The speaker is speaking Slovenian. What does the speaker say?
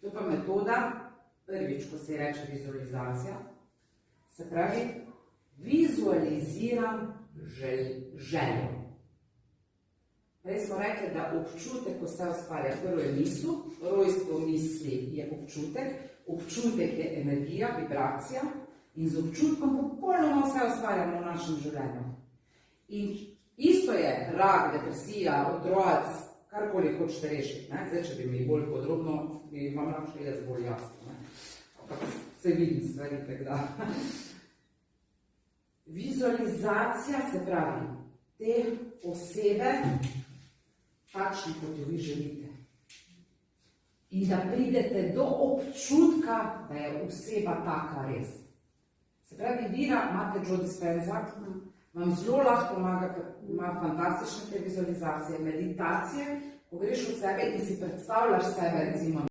To pa metoda, prvič, ko se reče vizualizacija, se pravi, vizualiziram željo. Prej smo rekli, da občutek vse ustvarja. Prvo je misel, rojstvo misli je občutek, občutek je energija, vibracija in z občutkom popolnoma vse ustvarjamo v našem življenju. In isto je rak, depresija, otroc, karkoli hočete rešiti. Zdaj, če bi mi bolj podrobno, bi vam lahko jaz bolj jasno. Ampak se vidim stvari, tako da. Vizualizacija se pravi, te osebe, takšni, kot jo vi želite. In da pridete do občutka, da je oseba taka res. Se pravi, Vira, imate Joe Dispenza, vam zelo lahko pomaga, ker ima fantastične te vizualizacije, meditacije, ko greš v sebe in si predstavljaš sebe, recimo,